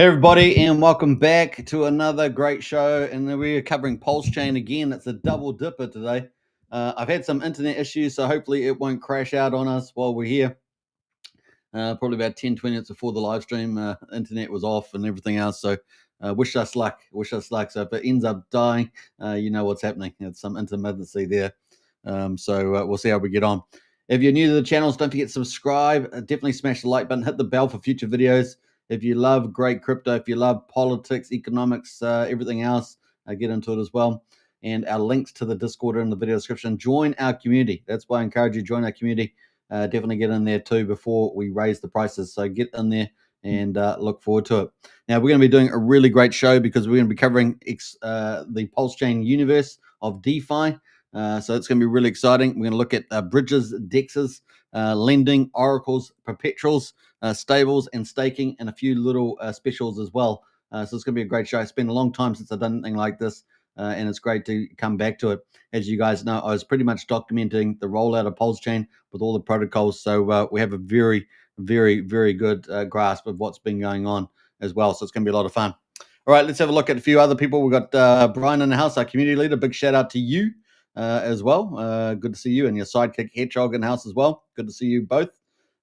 Hey everybody, and welcome back to another great show. And we're covering Pulsechain again. It's a double dipper today. I've had some internet issues, so hopefully it won't crash out on us while we're here. Probably about 10-20 minutes before the live stream, internet was off and everything else. So wish us luck. Wish us luck. So if it ends up dying, you know what's happening. It's some intermittency there. So we'll see how we get on. If you're new to the channels, don't forget to subscribe. Definitely smash the like button. Hit the bell for future videos. If you love great crypto, if you love politics, economics, everything else, get into it as well. And our links to the Discord are in the video description. Join our community. That's why I encourage you to join our community. Definitely get in there too before we raise the prices. So get in there and look forward to it. Now, we're going to be doing a really great show because we're going to be covering the Pulsechain universe of DeFi. So it's going to be really exciting. We're going to look at bridges, DEXs, lending, oracles, perpetuals, stables, and staking, and a few little specials as well. So it's going to be a great show. It's been a long time since I've done anything like this, and it's great to come back to it. As you guys know, I was pretty much documenting the rollout of Pulsechain with all the protocols. So we have a very, very, very good grasp of what's been going on as well. So it's going to be a lot of fun. All right, let's have a look at a few other people. We've got Brian in the house, our community leader. Big shout out to you as well. Good to see you, and your sidekick Hedgehog in the house as well. Good to see you both.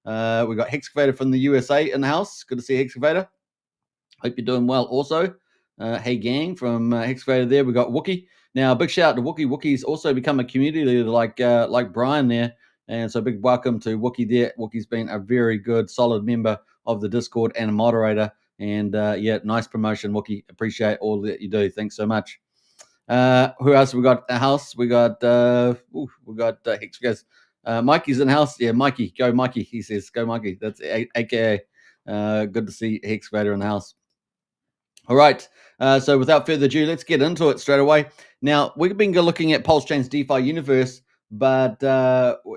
We got Hexcavator from the USA in the house. Good to see Hexcavator. Hope you're doing well also. Hey gang from Hexcavator there. We got Wookie. Now, big shout out to Wookie. Wookie's also become a community leader like Brian there. And so big welcome to Wookie there. Wookie's been a very good, solid member of the Discord and a moderator. And yeah, nice promotion, Wookie. Appreciate all that you do. Thanks so much. Who else we got in the house? We got Hex. Mikey's in the house. Yeah, Mikey. Go Mikey. He says, go Mikey. That's AKA. Good to see Hexcavator in the house. All right. So without further ado, let's get into it straight away. Now, we've been looking at Pulsechain's DeFi universe, but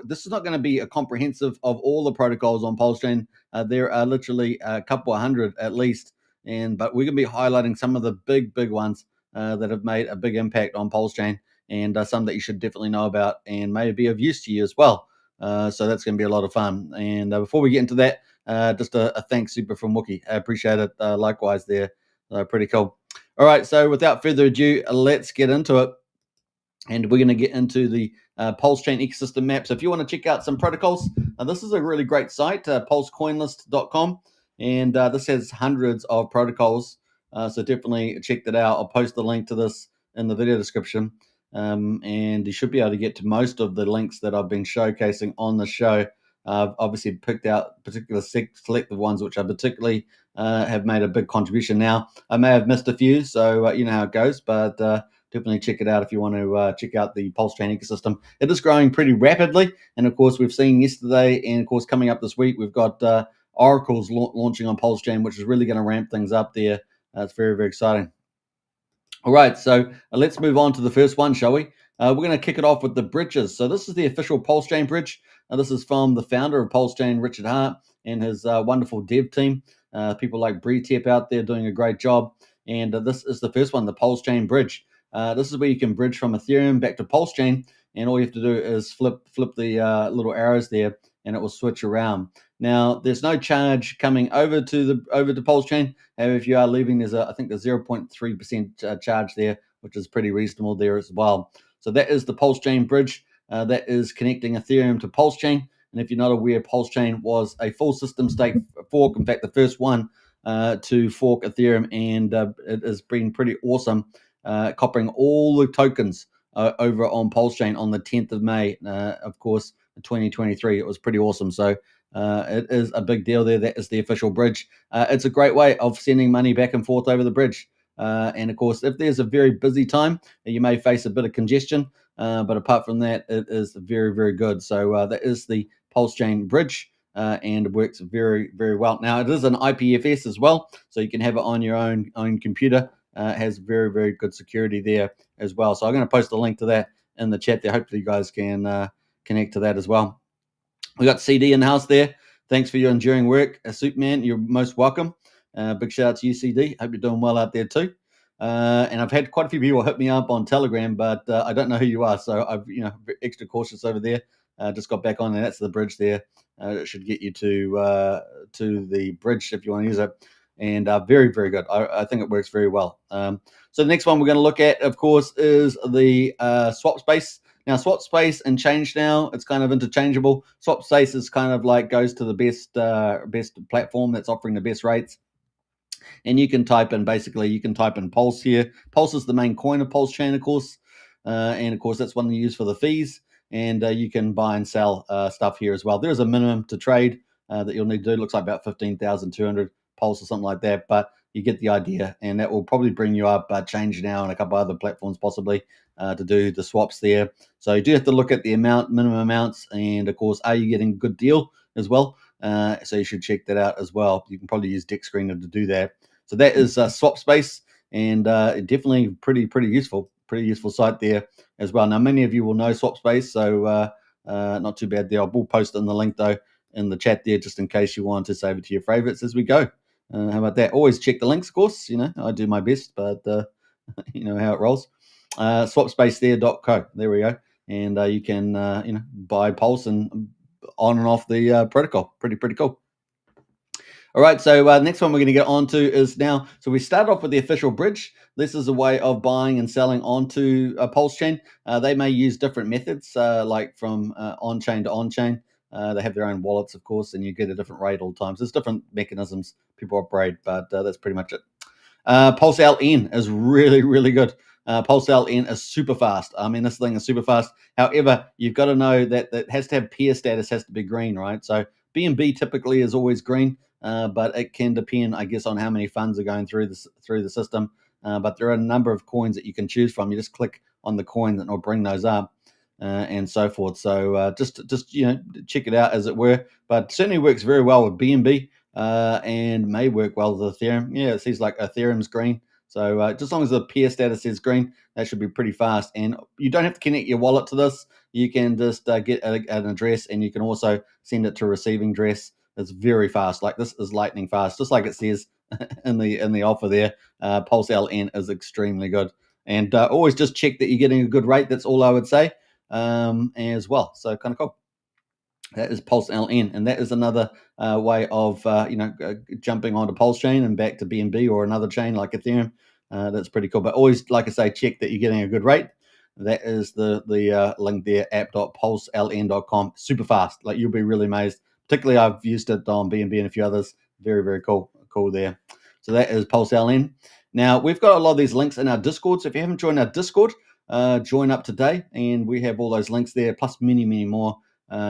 this is not going to be a comprehensive of all the protocols on Pulsechain. There are literally a couple of hundred at least, but we're going to be highlighting some of the big ones that have made a big impact on Pulsechain, and some that you should definitely know about and may be of use to you as well. So that's going to be a lot of fun. And before we get into that, just a thanks super from Wookie. I appreciate it. Likewise there. Pretty cool. All right, so without further ado, let's get into it. And we're going to get into the Pulsechain ecosystem map. So if you want to check out some protocols, this is a really great site, pulsecoinlist.com. And this has hundreds of protocols. So definitely check that out. I'll post the link to this in the video description. And you should be able to get to most of the links that I've been showcasing on the show. I've obviously picked out particular selective ones which I particularly have made a big contribution. Now, I may have missed a few, so you know how it goes, but definitely check it out if you want to check out the Pulsechain ecosystem. It is growing pretty rapidly, and of course, we've seen yesterday, and of course, coming up this week, we've got oracles launching on Pulsechain, which is really going to ramp things up there. It's very, very exciting. All right, so let's move on to the first one, shall we? We're going to kick it off with the bridges. So this is the official Pulsechain bridge. This is from the founder of Pulsechain, Richard Hart, and his wonderful dev team. People like Tep out there doing a great job. And this is the first one, the Pulsechain bridge. This is where you can bridge from Ethereum back to Pulsechain, and all you have to do is flip the little arrows there, and it will switch around. Now, there's no charge coming over to Pulsechain. However, if you are leaving, there's I think there's 0.3% charge there, which is pretty reasonable there as well. So that is the Pulsechain bridge. That is connecting Ethereum to Pulsechain. And if you're not aware, Pulsechain was a full system stake fork. In fact, the first one to fork Ethereum, and it has been pretty awesome, copying all the tokens over on Pulsechain on the 10th of May, of course, 2023. It was pretty awesome. So it is a big deal there. That is the official bridge. It's a great way of sending money back and forth over the bridge. And of course, if there's a very busy time, you may face a bit of congestion. But apart from that, it is very, very good. So that is the Pulsechain bridge, and it works very, very well. Now, it is an IPFS as well, so you can have it on your own computer. It has very, very good security there as well. So I'm going to post a link to that in the chat there. Hopefully you guys can connect to that as well. We got CD in the house there. Thanks for your enduring work, Superman. You're most welcome. Big shout out to you, CD. Hope you're doing well out there too. And I've had quite a few people hit me up on Telegram, but I don't know who you are, so I've extra cautious over there. Just got back on, and that's the bridge there. It should get you to the bridge if you want to use it. and very, very good. I think it works very well. So the next one we're going to look at, of course, is the swap space. Now, swap space and change now, it's kind of interchangeable. Swap space is kind of like goes to the best platform that's offering the best rates. And you can type in, basically, you can type in Pulse here. Pulse is the main coin of Pulsechain, of course. And of course, that's one you use for the fees. And you can buy and sell stuff here as well. There's a minimum to trade that you'll need to do. It looks like about 15,200 Pulse or something like that. But you get the idea. And that will probably bring you up Change Now and a couple other platforms possibly to do the swaps there. So you do have to look at the minimum amounts. And of course, are you getting a good deal as well? So you should check that out as well. You can probably use DEX Screener to do that. So that is swap space, and definitely pretty useful site there as well. Now, many of you will know swap space, so not too bad there. We'll post in the link though in the chat there, just in case you want to save it to your favorites as we go. How about that? Always check the links, of course. I do my best, but you know how it rolls. Swapspace.co. There we go, and you can buy Pulse and on and off the protocol. Pretty cool. All right, so next one we're going to get onto is now, so we start off with the official bridge. This is a way of buying and selling onto a Pulsechain. They may use different methods, like from on-chain to on-chain. They have their own wallets, of course, and you get a different rate all the time. So there's different mechanisms people operate, but that's pretty much it. PulseLN is really good. PulseLN is super fast. I mean, this thing is super fast. However, you've got to know that it has to have peer status, has to be green, right? So BNB typically is always green, but it can depend, I guess, on how many funds are going through the system. But there are a number of coins that you can choose from. You just click on the coin and it'll bring those up. And so forth. So just check it out, as it were. But certainly works very well with BNB and may work well with Ethereum. Yeah, it seems like Ethereum's green. So just as long as the peer status is green, that should be pretty fast. And you don't have to connect your wallet to this. You can just get an address, and you can also send it to a receiving address. It's very fast. Like, this is lightning fast, just like it says in the offer there. PulseLN is extremely good. And always just check that you're getting a good rate. That's all I would say as well. So kind of cool. That is PulseLN, and that is another way of jumping onto Pulsechain and back to BNB or another chain like Ethereum. That's pretty cool. But always, like I say, check that you're getting a good rate. That is the link there, app.pulseln.com. Super fast. Like, you'll be really amazed. Particularly, I've used it on BNB and a few others. Very cool there. So that is PulseLN. Now, we've got a lot of these links in our Discord. So if you haven't joined our Discord, join up today, and we have all those links there, plus many more.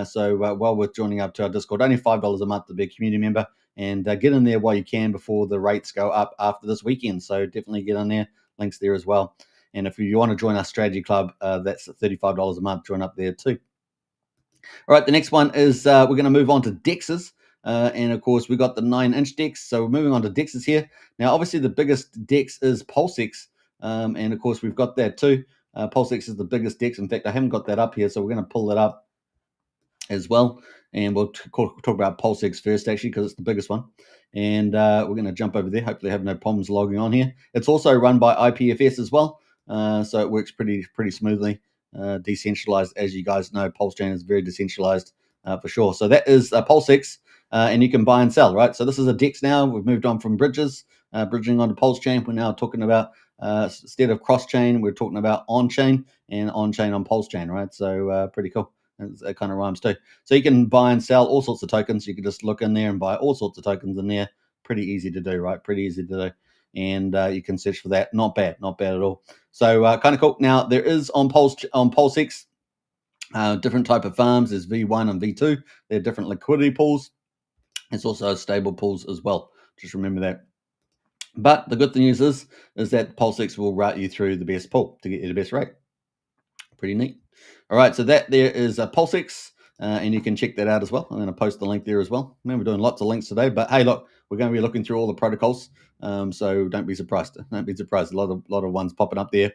So well worth joining up to our Discord. Only $5 a month to be a community member, and get in there while you can before the rates go up after this weekend. So definitely get in there. Links there as well. And if you want to join our strategy club, that's $35 a month. Join up there too. All right, the next one is we're going to move on to DEXs. And of course, we got the 9-inch DEX. So we're moving on to DEXs here. Now, obviously, the biggest DEX is Pulsex. And of course, we've got that too. Pulsex is the biggest DEX. In fact, I haven't got that up here, so we're going to pull that up as well. And we'll talk about Pulsex first, actually, because it's the biggest one. And we're going to jump over there. Hopefully, I have no problems logging on here. It's also run by IPFS as well. So it works pretty smoothly. Decentralized, as you guys know, Pulsechain is very decentralized for sure. So that is Pulsex, and you can buy and sell, right? So this is a DEX now. We've moved on from bridges, bridging onto Pulsechain. We're now talking about instead of cross-chain, we're talking about on-chain and on-chain on Pulsechain, right? So pretty cool. It kind of rhymes too. So you can buy and sell all sorts of tokens. You can just look in there and buy all sorts of tokens in there. Pretty easy to do, right? Pretty easy to do. And you can search for that. Not bad at all. So kind of cool. Now, there is on Pulsex different type of farms. There's V1 and V2. They're different liquidity pools. It's also stable pools as well. Just remember that. But the good news is that Pulsex will route you through the best pool to get you the best rate. Pretty neat. All right, so that there is Pulsex, and you can check that out as well. I'm going to post the link there as well. I mean, we're doing lots of links today, but hey, look, we're going to be looking through all the protocols, so don't be surprised. Don't be surprised. A lot of ones popping up there.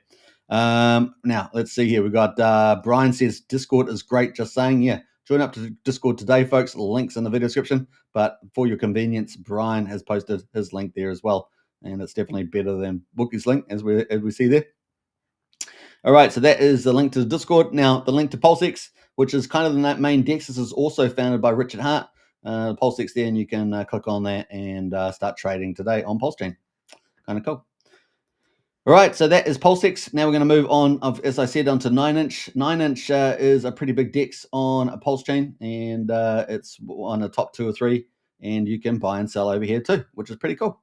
Now, let's see here. We've got Brian says Discord is great. Just saying, yeah. Join up to Discord today, folks. Links in the video description. But for your convenience, Brian has posted his link there as well, and it's definitely better than Bookie's link, as we see there. All right, so that is the link to the Discord. Now, the link to Pulsex, which is kind of the main DEX. This is also founded by Richard Hart. PulseX there, and you can click on that and start trading today on Pulsechain. Kind of cool. All right, so that is PulseX. Now we're going to move on, as I said, onto 9-inch. 9-inch is a pretty big DEX on a Pulsechain, and it's on the top 2 or 3, and you can buy and sell over here too, which is pretty cool.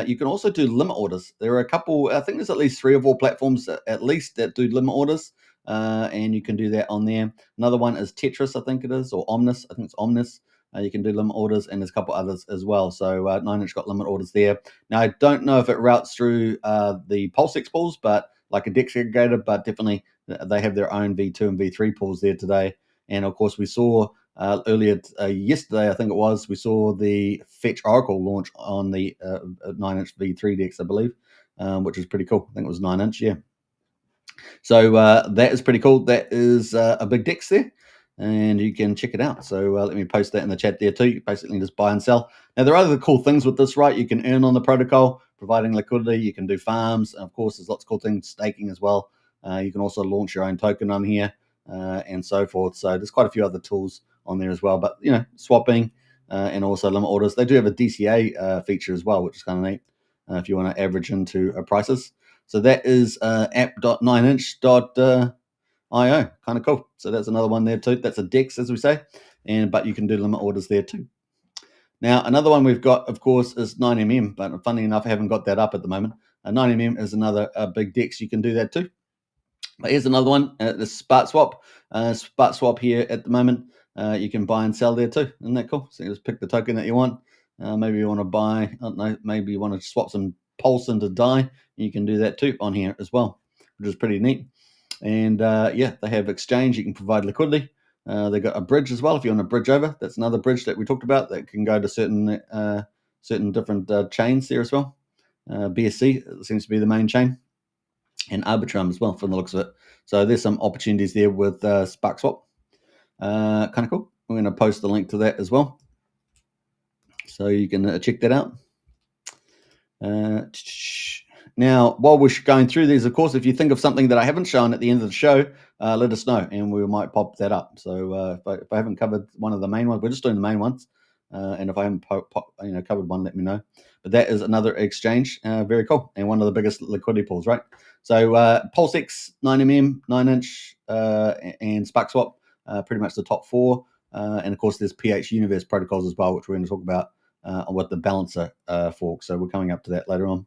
You can also do limit orders. There are a couple, I think there's at least 3 or 4 platforms at least that do limit orders, and you can do that on there. Another one is Tetris, I think it is, or Omnis. I think it's Omnis. You can do limit orders, and there's a couple others as well. So 9-inch got limit orders there. Now, I don't know if it routes through the Pulsex pools, but like a DEX aggregator, but definitely they have their own V2 and V3 pools there today. And of course, we saw earlier yesterday, I think it was, we saw the Fetch Oracle launch on the 9-inch V3 DEX, I believe, which is pretty cool. I think it was 9-inch, yeah. So that is pretty cool. That is a big DEX there, and you can check it out. So let me post that in the chat there too. You basically just buy and sell. Now, there are other cool things with this, right? You can earn on the protocol, providing liquidity. You can do farms. And of course, there's lots of cool things, staking as well. You can also launch your own token on here and so forth. So there's quite a few other tools on there as well. But, you know, swapping and also limit orders. They do have a DCA feature as well, which is kind of neat if you want to average into prices. So that is app.9inch.io. Kind of cool. So that's another one there too. That's a DEX, as we say, but you can do limit orders there too. Now, another one we've got, of course, is 9mm, but funny enough, I haven't got that up at the moment. 9mm is another big DEX. You can do that too. But here's another one, the Spark Swap. Spark Swap here at the moment. You can buy and sell there too. Isn't that cool? So you just pick the token that you want. Maybe you want to buy, I don't know, maybe you want to swap some Pulse into DAI. You can do that too on here as well, which is pretty neat. And yeah, they have exchange. You can provide liquidity. They've got a bridge as well. If you want to bridge over, that's another bridge that we talked about that can go to certain different chains there as well. BSC seems to be the main chain, and Arbitrum as well, from the looks of it. So there's some opportunities there with SparkSwap. Kind of cool. We're going to post the link to that as well, so you can check that out. Now, while we're going through these, of course, if you think of something that I haven't shown at the end of the show, let us know, and we might pop that up. So if I haven't covered one of the main ones, we're just doing the main ones. And if I haven't covered one, let me know. But that is another exchange. Very cool. And one of the biggest liquidity pools, right? So PulseX, 9mm, 9-inch, and SparkSwap, pretty much the top 4. And of course, there's PH Universe protocols as well, which we're going to talk about on what the balancer fork. So we're coming up to that later on.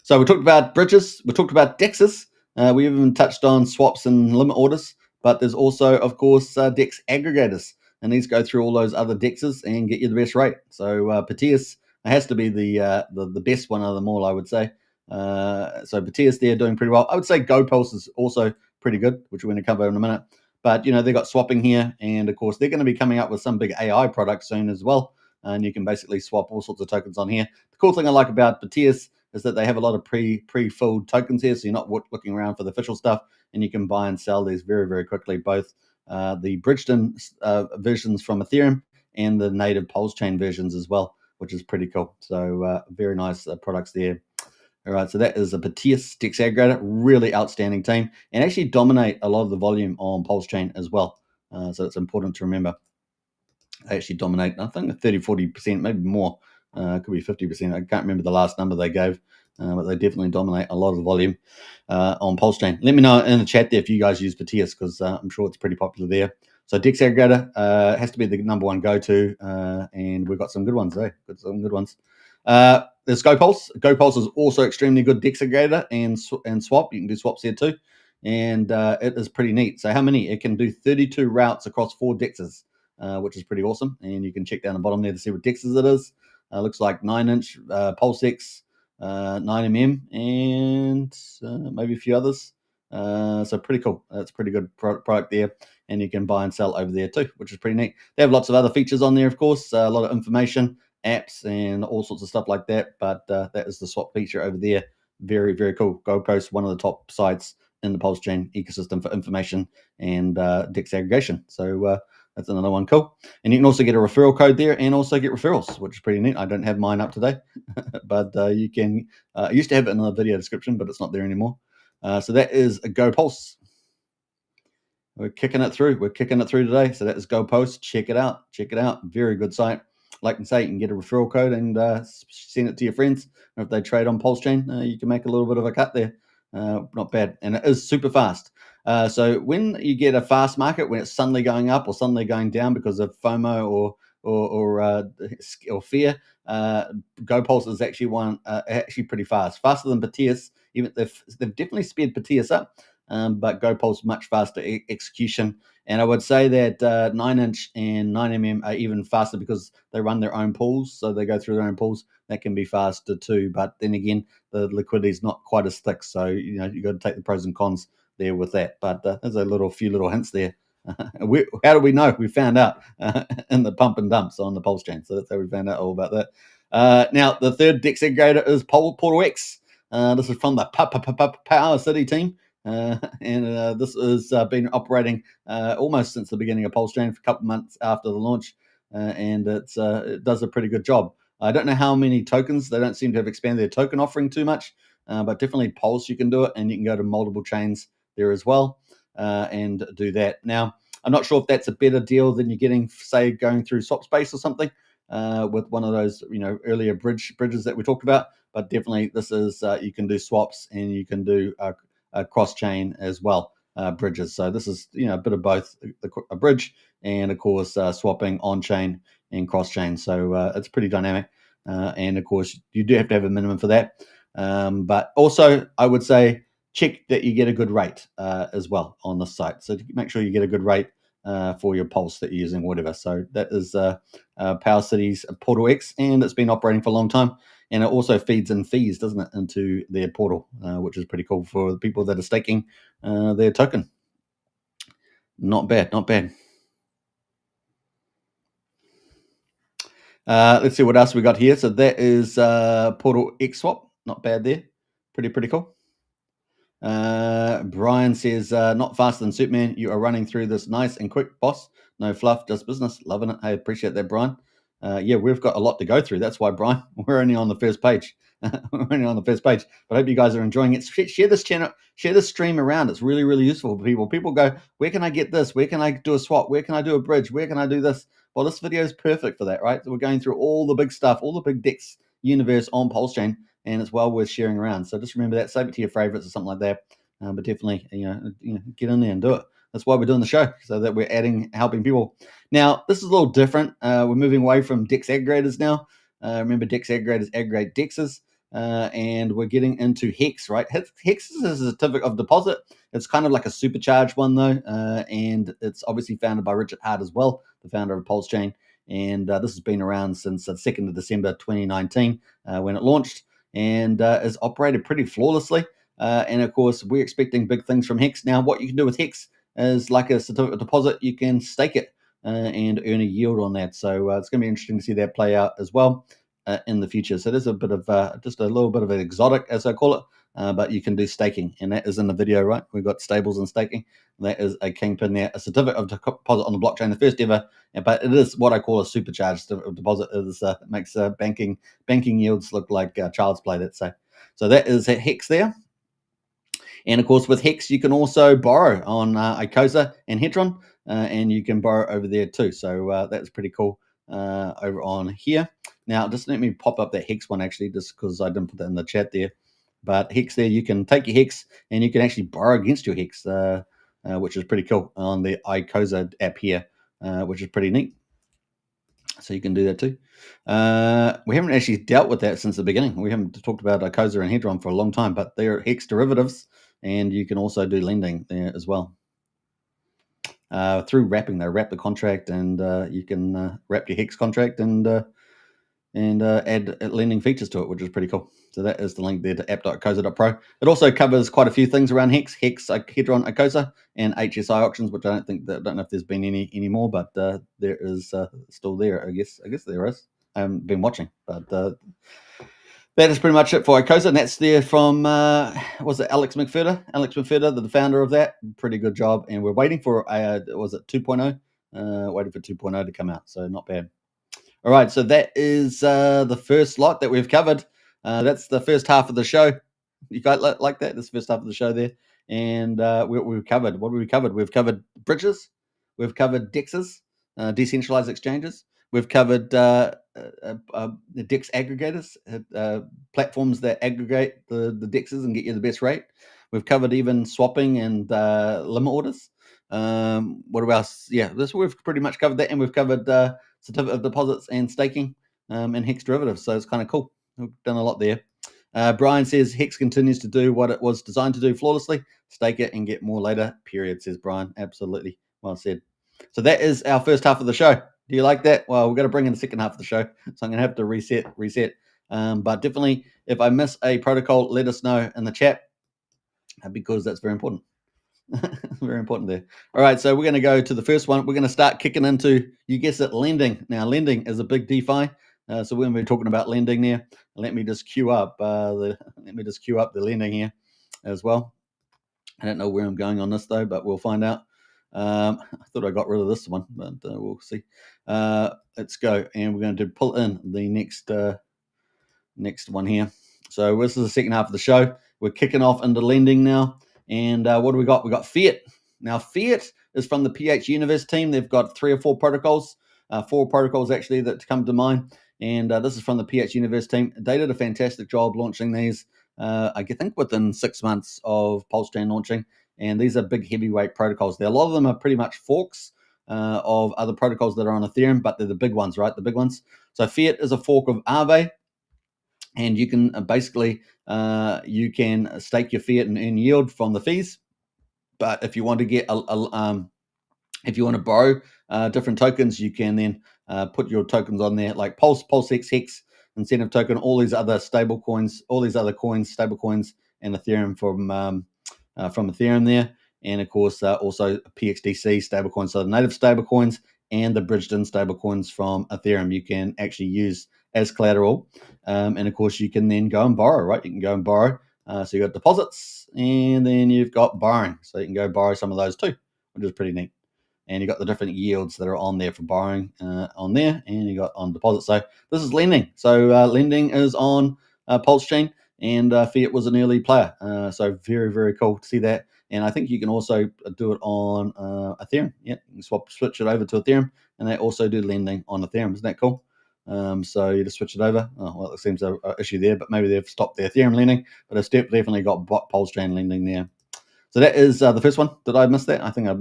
So we talked about bridges. We talked about DEXs. We even touched on swaps and limit orders. But there's also, of course, DEX aggregators. And these go through all those other DEXs and get you the best rate. So Perpetuals has to be the best one of them all, I would say. So Perpetuals, they're doing pretty well. I would say GoPulse is also pretty good, which we're going to cover in a minute. But, you know, they've got swapping here. And, of course, they're going to be coming up with some big AI product soon as well. And you can basically swap all sorts of tokens on here. The cool thing I like about Perpetuals is that they have a lot of pre-filled tokens here. So you're not looking around for the official stuff. And you can buy and sell these very, very quickly, both the bridged-in versions from Ethereum and the native Pulsechain versions as well, which is pretty cool. So very nice products there. All right, so that is a Perpetuals DEX aggregator, really outstanding team, and actually dominate a lot of the volume on Pulsechain as well. So it's important to remember. They actually dominate, I think, 30-40%, maybe more. Could be 50%. I can't remember the last number they gave, but they definitely dominate a lot of the volume on Pulsechain. Let me know in the chat there if you guys use Perpetuals, because I'm sure it's pretty popular there. So DEX aggregator has to be the number one go-to, and we've got some good ones there. Got some good ones. There's GoPulse. GoPulse is also extremely good DEX aggregator and swap. You can do swaps here too, and it is pretty neat. So how many? It can do 32 routes across 4 DEXs, which is pretty awesome. And you can check down the bottom there to see what DEXs it is. Looks like 9-inch, PulseX, 9mm, and maybe a few others. So pretty cool. That's a pretty good product there, and you can buy and sell over there too, which is pretty neat. They have lots of other features on there, of course, a lot of information, apps, and all sorts of stuff like that. But that is the swap feature over there. Very, very cool. GoPost, one of the top sites in the Pulsechain ecosystem for information and DEX aggregation. So that's another one. Cool. And you can also get a referral code there and also get referrals, which is pretty neat. I don't have mine up today, but you can. I used to have it in the video description, but it's not there anymore. So that is a GoPulse. we're kicking it through. We're kicking it through today. So that is Go Post. Check it out. Check it out. Very good site. Like I say, you can get a referral code and send it to your friends. Or if they trade on Pulsechain, you can make a little bit of a cut there. Not bad. And it is super fast. So when you get a fast market, when it's suddenly going up or suddenly going down because of FOMO or fear, GoPulse is actually actually pretty fast, faster than Perpetuals. Even they've definitely sped Perpetuals up, but GoPulse much faster execution. And I would say that 9-inch and 9mm are even faster because they run their own pools, so they go through their own pools. That can be faster too, but then again, the liquidity is not quite as thick, so you got to take the pros and cons there with that. But there's a few little hints there. How do we know? We found out in the pump and dumps on the Pulsechain, so that's how we found out all about that. Now, the third DEX aggregator is Portal X. This is from the Power City team, and this has been operating almost since the beginning of Pulsechain, for a couple of months after the launch, and it does a pretty good job. I don't know how many tokens. They don't seem to have expanded their token offering too much, but definitely Pulse you can do it, and you can go to multiple chains there as well and do that. Now, I'm not sure if that's a better deal than you're getting, say, going through Swapspace or something with one of those, earlier bridges that we talked about. But definitely, this is you can do swaps and you can do cross chain as well bridges. So this is a bit of both, a bridge and of course swapping on chain and cross chain. So it's pretty dynamic, and of course you do have to have a minimum for that. But also, I would say check that you get a good rate as well on the site. So make sure you get a good rate for your Pulse that you're using, whatever. So that is Power City's Portal X, and it's been operating for a long time. And it also feeds in fees, doesn't it, into their portal, which is pretty cool for the people that are staking their token. Not bad, not bad. Let's see what else we got here. So that is Portal X Swap. Not bad there. Pretty cool. Brian says, not faster than Superman. You are running through this nice and quick, boss. No fluff, just business. Loving it. I appreciate that, Brian. Yeah, we've got a lot to go through. That's why, Brian, we're only on the first page. We're only on the first page. But I hope you guys are enjoying it. Share this channel, share this stream around. It's really, really useful for people. People go, where can I get this? Where can I do a swap? Where can I do a bridge? Where can I do this? Well, this video is perfect for that, right? So we're going through all the big stuff, all the big DEX universe on Pulsechain, and it's well worth sharing around. So just remember that. Save it to your favorites or something like that. But definitely, get in there and do it. That's why we're doing the show, so that we're helping people. Now, this is a little different. We're moving away from DEX aggregators now. Remember, DEX aggregators aggregate DEXs, and we're getting into Hex, right? Hex is a certificate of deposit. It's kind of like a supercharged one, though, and it's obviously founded by Richard Hart as well, the founder of Pulsechain. And this has been around since the 2nd of December 2019 when it launched, and has operated pretty flawlessly. And of course, we're expecting big things from Hex. Now, what you can do with Hex is like a certificate of deposit. You can stake it and earn a yield on that. So it's going to be interesting to see that play out as well in the future. So there's a bit of just a little bit of an exotic, as I call it, but you can do staking, and that is in the video, right? We've got stables and staking. That is a kingpin there, a certificate of deposit on the blockchain, the first ever. But it is what I call a supercharged certificate of deposit. It makes banking yields look like child's play, let's say. So that is at Hex there. And of course, with Hex, you can also borrow on Icosa and Hedron, and you can borrow over there too. So that's pretty cool over on here. Now, just let me pop up that Hex one actually, just because I didn't put that in the chat there. But Hex there, you can take your Hex and you can actually borrow against your Hex, which is pretty cool on the Icosa app here, which is pretty neat. So you can do that too. We haven't actually dealt with that since the beginning. We haven't talked about Icosa and Hedron for a long time, but they're Hex derivatives, and you can also do lending there as well. Through wrapping, they wrap the contract, and you can wrap your Hex contract and add lending features to it, which is pretty cool. So that is the link there to app.icosa.pro. It also covers quite a few things around Hex, Hedron, Icosa, and HSI auctions, which I don't know if there's been any more, but there is still there. I guess there is. I haven't been watching, but that is pretty much it for Icosa, and that's there from was it Alex McFurter? Alex McFurter, the founder of that. Pretty good job, and we're waiting for was it 2.0? Waiting for 2.0 to come out, so not bad. All right, so that is the first lot that we've covered. That's the first half of the show. You guys like that? This first half of the show there. And we've covered, what have we covered? We've covered bridges, we've covered DEXs, decentralized exchanges. We've covered the DEX aggregators, platforms that aggregate the DEXs and get you the best rate. We've covered even swapping and limit orders. What else? Yeah, we've pretty much covered that, and we've covered certificate of deposits and staking and hex derivatives. So it's kind of cool. We've done a lot there. Brian says Hex continues to do what it was designed to do flawlessly. Stake it and get more later. Period, says Brian. Absolutely. Well said. So that is our first half of the show. Do you like that? Well, we've got to bring in the second half of the show. So I'm going to have to reset. But definitely, if I miss a protocol, let us know in the chat because that's very important. Very important there. All right, so we're going to go to the first one. We're going to start kicking into, you guess it, lending. Now, lending is a big DeFi. So when we're talking about lending there, let me just queue up the lending here as well. I don't know where I'm going on this though, but we'll find out. I thought I got rid of this one, but we'll see. Let's go, and we're going to pull in the next one here. So this is the second half of the show. We're kicking off into lending now, and what do we got? We got Fiat. Now Fiat is from the PH Universe team. They've got 3 or 4 protocols, 4 protocols actually that come to mind. And this is from the PH Universe team. They did a fantastic job launching these, I think within 6 months of Pulsechain launching. And these are big heavyweight protocols. A lot of them are pretty much forks of other protocols that are on Ethereum, but they're the big ones, right? The big ones. So Fiat is a fork of Aave. And you can basically, you can stake your Fiat and earn yield from the fees. But if you want to get if you want to borrow different tokens, you can then put your tokens on there, like PulseX, Hex, Incentive Token, all these other stable coins, all these other coins, stable coins, and Ethereum from Ethereum there. And of course, also PXDC stable coins, so the native stable coins and the bridged-in stable coins from Ethereum you can actually use as collateral. And of course, you can then go and borrow, right? You can go and borrow. So you've got deposits, and then you've got borrowing. So you can go borrow some of those too, which is pretty neat. And you got the different yields that are on there for borrowing on there, and you got on deposit. So this is lending. So lending is on Pulsechain, and Fiat was an early player. So very, very cool to see that. And I think you can also do it on Ethereum. Yeah, you can switch it over to Ethereum, and they also do lending on Ethereum. Isn't that cool? So you just switch it over. Oh, well, it seems an issue there, but maybe they've stopped their Ethereum lending, but it's definitely got Pulsechain lending there. So that is the first one. Did I miss that? I think I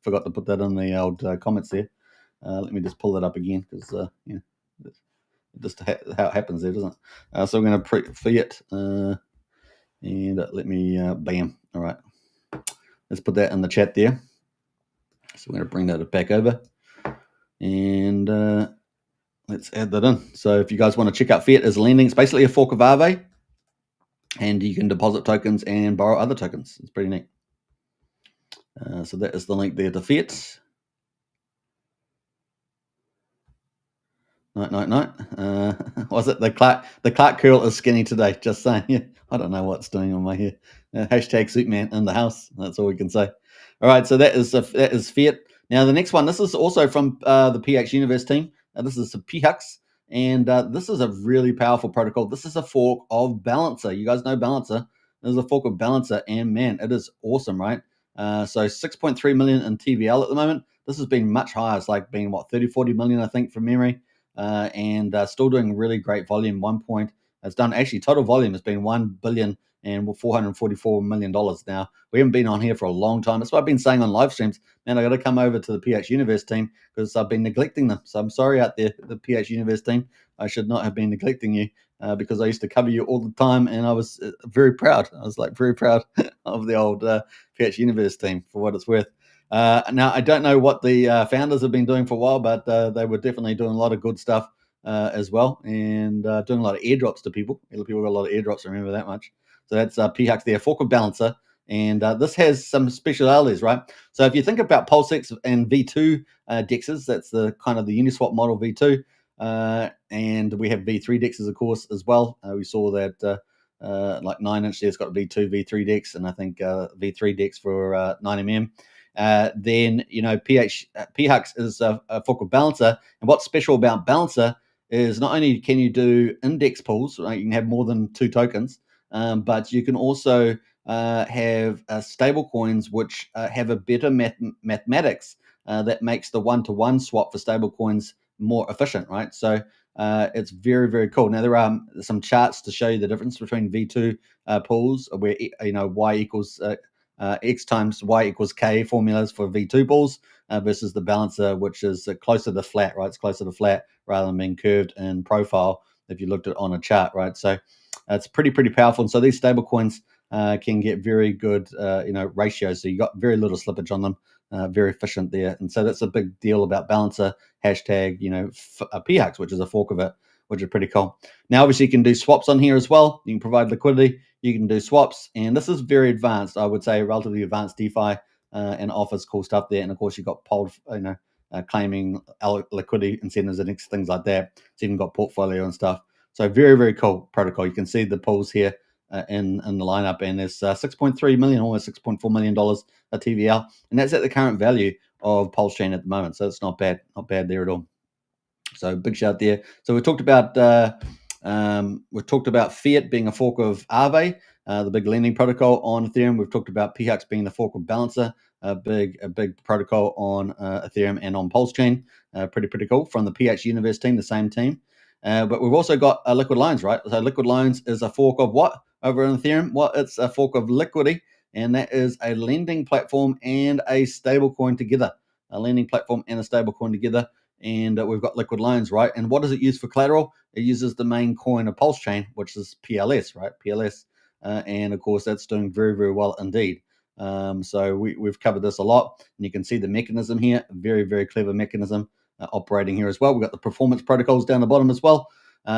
forgot to put that in the old comments there. Let me just pull that up again because just how it happens there, doesn't it? So we're going to Fiat, and let me bam. All right, let's put that in the chat there. So we're going to bring that back over, and let's add that in. So if you guys want to check out Fiat as lending, it's basically a fork of Aave, and you can deposit tokens and borrow other tokens. It's pretty neat. So that is the link there to Fiat. Night. Was it the Clark curl is skinny today? Just saying. Yeah, I don't know what's doing on my hair. Hashtag Suitman in the house. That's all we can say. All right, so that is Fiat. Now the next one. This is also from the PX Universe team. This is PHUX, and this is a really powerful protocol. This is a fork of Balancer. You guys know Balancer. This is a fork of Balancer, and man, it is awesome, right? So 6.3 million in TVL at the moment. This has been much higher. It's like been 30-40 million, I think, from memory. And still doing really great volume. It's done actually total volume has been $1 billion and $444 million now. We haven't been on here for a long time. That's what I've been saying on live streams. Man, I got to come over to the PH Universe team because I've been neglecting them. So I'm sorry out there, the PH Universe team. I should not have been neglecting you because I used to cover you all the time, and I was very proud. I was like very proud of the old PH Universe team for what it's worth. Now, I don't know what the founders have been doing for a while, but they were definitely doing a lot of good stuff as well, and doing a lot of airdrops to people. People got a lot of airdrops, remember that much. So that's PHUX there, fork of Balancer. And this has some specialities, right? So if you think about Pulsex and V2 DEXs, that's the kind of the Uniswap model V2. And we have V3 DEXs, of course, as well. We saw that like 9-inch there's got V2, V3 DEX, and I think V3 DEX for 9mm. Then PHUX is a fork of Balancer, and what's special about Balancer is not only can you do index pools, right? You can have more than 2 tokens, but you can also have stable coins which have a better mathematics that makes the one-to-one swap for stable coins more efficient, right? So it's very, very cool. Now there are some charts to show you the difference between V2 pools, where y equals x times y equals k formulas for V2 pools versus the balancer, which is closer to flat, right? It's closer to flat rather than being curved in profile if you looked at it on a chart, right? So it's pretty powerful. And so these stable coins can get very good ratios. So you got very little slippage on them, very efficient there. And so that's a big deal about balancer hashtag PHUX, which is a fork of it, which is pretty cool. Now obviously you can do swaps on here as well. You can provide liquidity, you can do swaps, and this is very advanced. I would say relatively advanced DeFi, and offers cool stuff there. And of course you've got claiming liquidity incentives and things like that. So you've got portfolio and stuff. So very, very cool protocol. You can see the pools here in the lineup, and there's 6.3 million, almost $6.4 million a TVL, and that's at the current value of Pulsechain at the moment. So it's not bad there at all. So big shout there. So we talked about Fiat being a fork of Aave, the big lending protocol on Ethereum. We've talked about PHUX being the fork of Balancer, a big protocol on Ethereum and on Pulsechain. Pretty cool from the PH Universe team, the same team. But we've also got Liquid Loans, right? So Liquid Loans is a fork of what over on Ethereum? Well, it's a fork of Liquidity, and that is a lending platform and a stable coin together. A lending platform and a stable coin together. And we've got Liquid Loans, right? And what does it use for collateral? It uses the main coin of Pulsechain, which is PLS, right? PLS. And of course, that's doing very, very well indeed. So we've covered this a lot, and you can see the mechanism here. Very, very clever mechanism operating here as well. We've got the performance protocols down the bottom as well.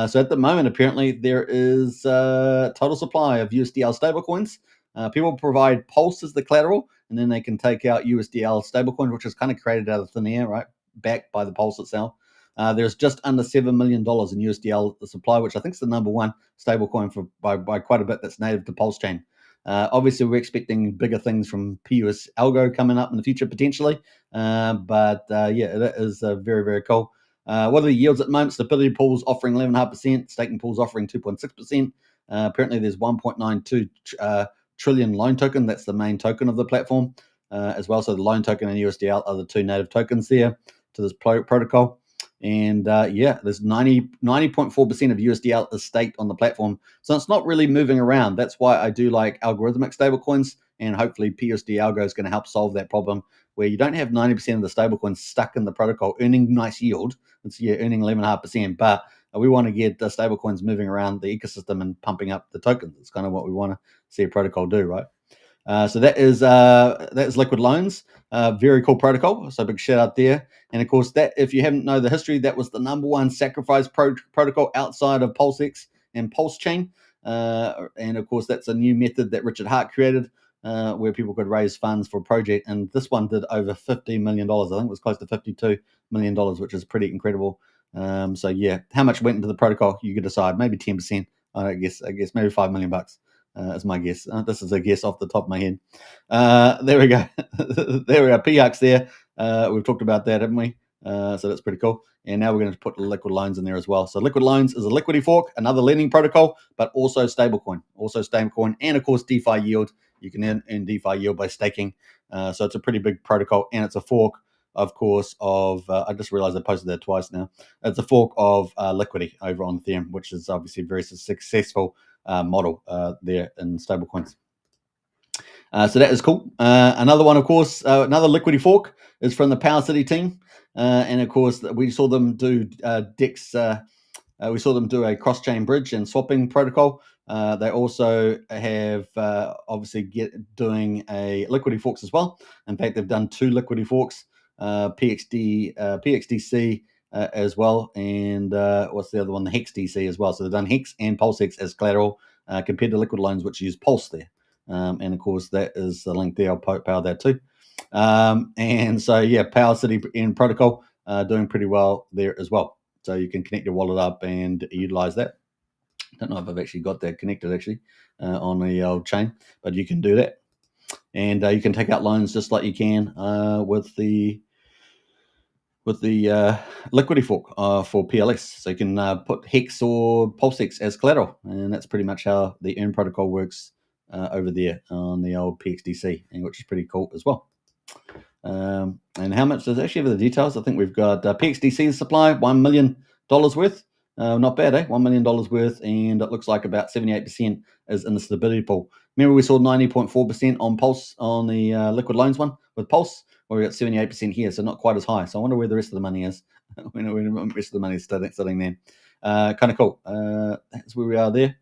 So at the moment, apparently, there is a total supply of USDL stablecoins. People provide Pulse as the collateral, and then they can take out USDL stablecoins, which is kind of created out of thin air, right? Backed by the Pulse itself. There's just under $7 million in USDL supply, which I think is the number one stablecoin by quite a bit that's native to Pulsechain. Obviously, we're expecting bigger things from ALGO coming up in the future potentially. But it is very, very cool. What are the yields at the moment? Stability pools offering 11.5%, staking pools offering 2.6%. Apparently, there's 1.92 trillion loan token. That's the main token of the platform as well. So the loan token and USDL are the two native tokens there to this protocol. And there's 90.4% of USDL is staked on the platform. So it's not really moving around. That's why I do like algorithmic stablecoins, and hopefully PUSD algo is going to help solve that problem where you don't have 90% of the stablecoins stuck in the protocol earning nice yield. It's earning 11.5%, but we want to get the stablecoins moving around the ecosystem and pumping up the tokens. It's kind of what we want to see a protocol do, right? So that is Liquid Loans. Very cool protocol. So big shout out there. And of course, that if you haven't know the history, that was the number one sacrifice protocol outside of PulseX and Pulsechain. And of course, that's a new method that Richard Hart created, where people could raise funds for a project. And this one did over $50 million. I think it was close to $52 million, which is pretty incredible. So yeah, how much went into the protocol? You could decide. Maybe 10%. I guess maybe $5 million. As my guess. This is a guess off the top of my head. There we go. There we are. PHUX there. We've talked about that, haven't we? So that's pretty cool. And now we're going to put Liquid Loans in there as well. So Liquid Loans is a liquidity fork, another lending protocol, but also stablecoin. And of course DeFi yield. You can earn DeFi yield by staking. So it's a pretty big protocol, and it's a fork, of course, of I just realized I posted that twice now. It's a fork of Liquidity over on Ethereum, which is obviously very successful model there in stablecoins. So that is cool. Another one, of course, another liquidity fork is from the Power City team. And of course, we saw them do DEX. We saw them do a cross-chain bridge and swapping protocol. They also have obviously doing a liquidity forks as well. In fact, they've done two liquidity forks, PXDC as well, and what's the other one? The Hex DC as well. So they've done Hex and PulseX as collateral compared to Liquid Loans, which use Pulse there. And of course, that is the link there. I'll power that too. And so, yeah, Power City in protocol doing pretty well there as well. So you can connect your wallet up and utilize that. I don't know if I've actually got that connected on the old chain, but you can do that. And you can take out loans just like you can with the liquidity fork for PLS. So you can put Hex or PulseX as collateral, and that's pretty much how the Earn protocol works over there on the old PXDC, which is pretty cool as well. And how much does actually have the details? I think we've got PXDC supply, $1 million worth. Not bad, eh? $1 million worth, and it looks like about 78% is in the stability pool. Remember, we saw 90.4% on Pulse on the liquid loans one with Pulse, where we got 78% here, so not quite as high. So I wonder where the rest of the money is. When the rest of the money is sitting there. Kind of cool. That's where we are there.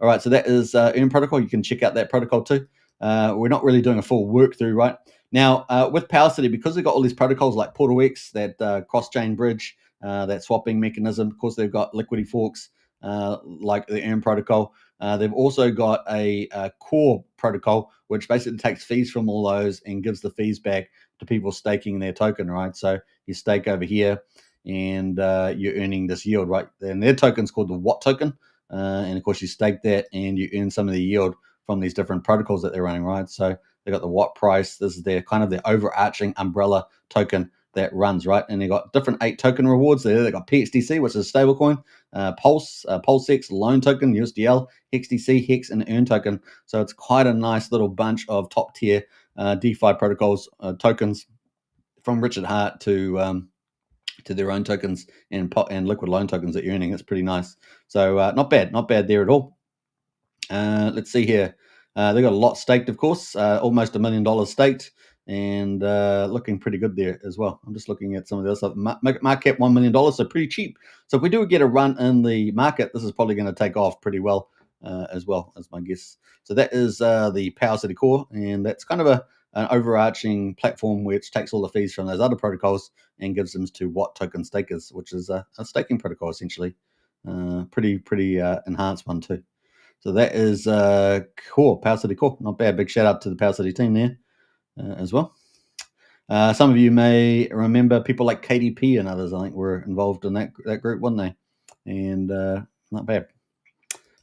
All right, so that is Earn Protocol. You can check out that protocol too. We're not really doing a full work through, right? Now, with PowerCity, because they've got all these protocols like PortalX, that cross-chain bridge, that swapping mechanism, of course, they've got liquidity forks like the Earn protocol. They've also got a core protocol, which basically takes fees from all those and gives the fees back to people staking their token, right? So you stake over here and you're earning this yield, right? And their token's called the Watt token. And of course, you stake that and you earn some of the yield from these different protocols that they're running, right? So they got the Watt price. This is their kind of the overarching umbrella token that runs, right? And they got different 8 token rewards there. They got PXDC, which is a stablecoin, Pulse, Pulsex, loan token, USDL, HexDC, Hex, and Earn token. So it's quite a nice little bunch of top tier DeFi protocols, tokens from Richard Hart to their own tokens and liquid loan tokens that you're earning. It's pretty nice. So not bad there at all. Let's see here. They got a lot staked, of course, almost $1 million staked, and looking pretty good there as well. I'm just looking at some of the other stuff. Market cap $1 million, so pretty cheap. So if we do get a run in the market, this is probably going to take off pretty well as my guess. So that is the PowerCity Core, and that's kind of an overarching platform which takes all the fees from those other protocols and gives them to Watt token stakers, which is a staking protocol essentially. Pretty enhanced one too. So that is Core, PowerCity Core. Not bad. Big shout out to the PowerCity team there as well. Some of you may remember people like KDP and others, I think, were involved in that group, weren't they? And not bad.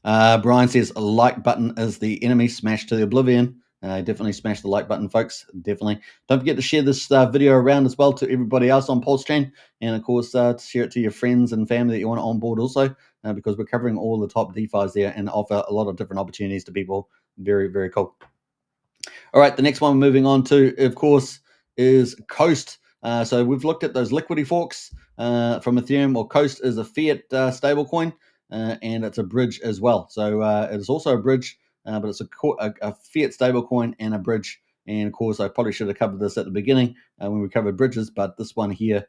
Brian says a like button is the enemy. Smash to the oblivion. Definitely smash the like button, folks. Definitely. Don't forget to share this video around as well to everybody else on Pulsechain. And, of course, to share it to your friends and family that you want to onboard also, because we're covering all the top DeFis there and offer a lot of different opportunities to people. Very, very cool. All right, the next one we're moving on to, of course, is Coast. So we've looked at those liquidity forks from Ethereum. Or Coast is a fiat stablecoin, and it's a bridge as well. So it is also a bridge, but it's a fiat stablecoin and a bridge. And of course, I probably should have covered this at the beginning when we covered bridges, but this one here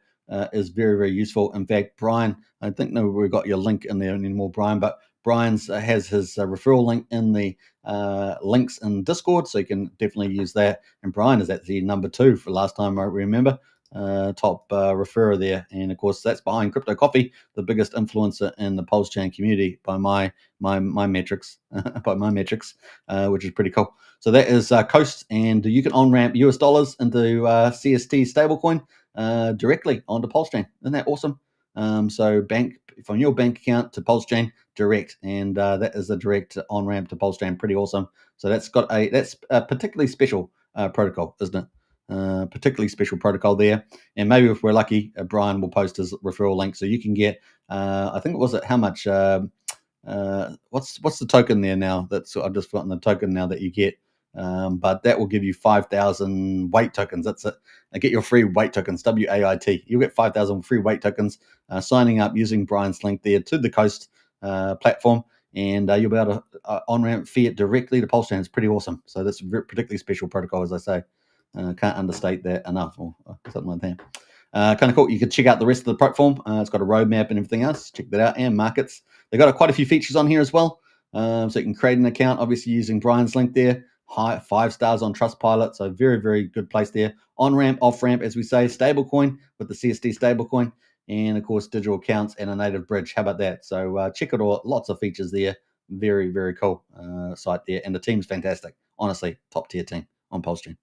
is very, very useful. In fact, Brian, I think we got your link in there anymore, Brian, but Brian's has his referral link in the links in Discord, so you can definitely use that. And Brian is actually number 2 for last time I remember. Top referrer there, and of course that's behind Crypto Coffee, the biggest influencer in the Pulsechain community by my metrics, which is pretty cool. So that is Coast, and you can on ramp US dollars into CST stablecoin directly onto Pulsechain. Isn't that awesome? So bank from your bank account to Pulsechain direct, and that is a direct on ramp to Pulsechain. Pretty awesome. So that's a particularly special protocol, isn't it? Particularly special protocol there, and maybe if we're lucky, Brian will post his referral link so you can get. I think it was how much. What's the token there now? I've just forgotten the token now that you get. But that will give you 5,000 weight tokens. That's it. Get your free weight tokens, WAIT. You'll get 5,000 free weight tokens signing up using Brian's link there to the Coast platform, and you'll be able to on-ramp fiat directly to Pulsechain. It's pretty awesome. So that's a particularly special protocol, as I say. Can't understate that enough, or something like that. Kind of cool. You can check out the rest of the platform. It's got a roadmap and everything else. Check that out. And markets. They've got quite a few features on here as well. So you can create an account, obviously using Brian's link there. 5 stars on Trustpilot, so very, very good place there. On ramp, off ramp, as we say, stablecoin with the CST stablecoin, and of course digital accounts and a native bridge. How about that? So check it all. Lots of features there. Very, very cool site there, and the team's fantastic. Honestly, top tier team on Pulsechain.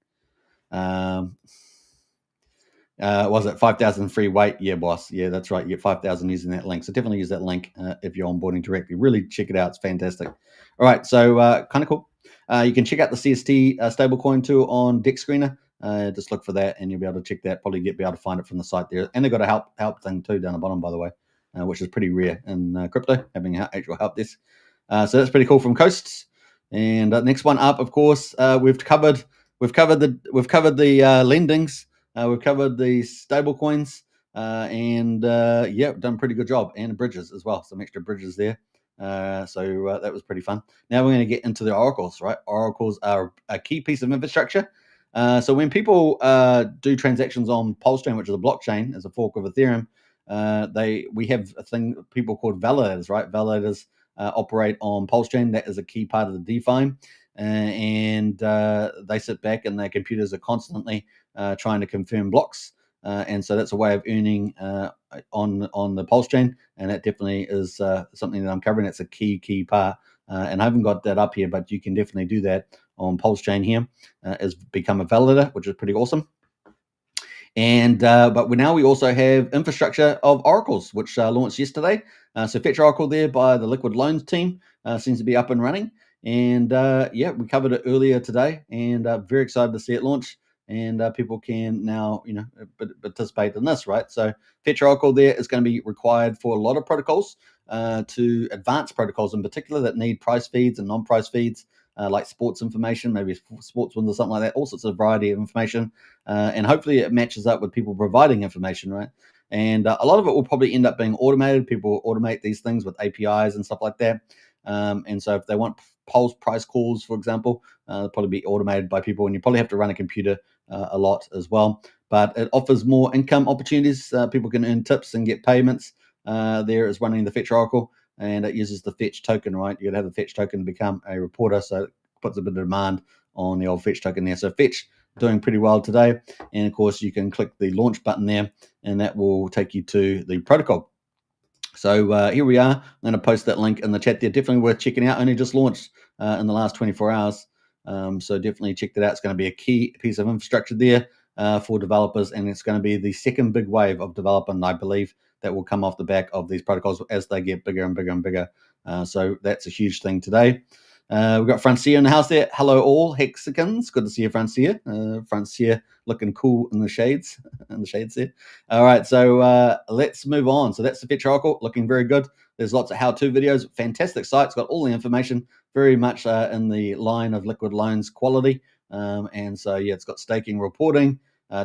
Was it 5,000 free weight? Yeah, boss. Yeah, that's right. You get 5,000 using that link. So definitely use that link if you're onboarding directly. Really check it out. It's fantastic. All right, so kind of cool. You can check out the CST stablecoin too on DEX Screener. Just look for that, and you'll be able to check that. Probably be able to find it from the site there. And they've got a help thing too down the bottom, by the way, which is pretty rare in crypto, having actual help desk. So that's pretty cool from Coast. And next one up, of course, we've covered the lendings, we've covered the stable coins, and yeah, done a pretty good job, and bridges as well, some extra bridges there. So that was pretty fun. Now we're going to get into the oracles, right? Oracles are a key piece of infrastructure. So when people do transactions on Pulsechain, which is a blockchain, as a fork of Ethereum, we have a thing people called validators, right? Validators operate on Pulsechain. That is a key part of the DeFi. And they sit back and their computers are constantly trying to confirm blocks. And so that's a way of earning on the Pulsechain. And that definitely is something that I'm covering. It's a key part. And I haven't got that up here, but you can definitely do that on Pulsechain here. Is become a validator, which is pretty awesome. And but now we also have infrastructure of oracles, which launched yesterday. So Fetch Oracle there by the Liquid Loans team seems to be up and running. And yeah, we covered it earlier today, and very excited to see it launch. And people can now, participate in this, right? So Fetch Oracle there is going to be required for a lot of protocols, to advanced protocols in particular that need price feeds and non-price feeds. Like sports information, maybe sports wins or something like that, all sorts of variety of information. And hopefully it matches up with people providing information, right? And a lot of it will probably end up being automated. People automate these things with APIs and stuff like that. And so if they want pulse price calls, for example, they'll probably be automated by people, and you probably have to run a computer a lot as well. But it offers more income opportunities. People can earn tips and get payments. There is running the Fetch Oracle, and it uses the Fetch token, right? You got to have the Fetch token to become a reporter, so it puts a bit of demand on the old Fetch token there. So Fetch doing pretty well today, and of course you can click the launch button there, and that will take you to the protocol. So here we are. I'm going to post that link in the chat there. Definitely worth checking out. Only just launched in the last 24 hours. So definitely check that out. It's going to be a key piece of infrastructure there for developers, and it's going to be the second big wave of development, I believe, that will come off the back of these protocols as they get bigger and bigger and bigger. So that's a huge thing today. We've got Francia in the house there. Hello, all Hexicans. Good to see you, Francia. Francia looking cool in the shades. There. All right, so let's move on. So that's the Fetch Oracle, looking very good. There's lots of how-to videos. Fantastic site. It's got all the information, very much in the line of Liquid Loans quality. And so, yeah, it's got staking reporting,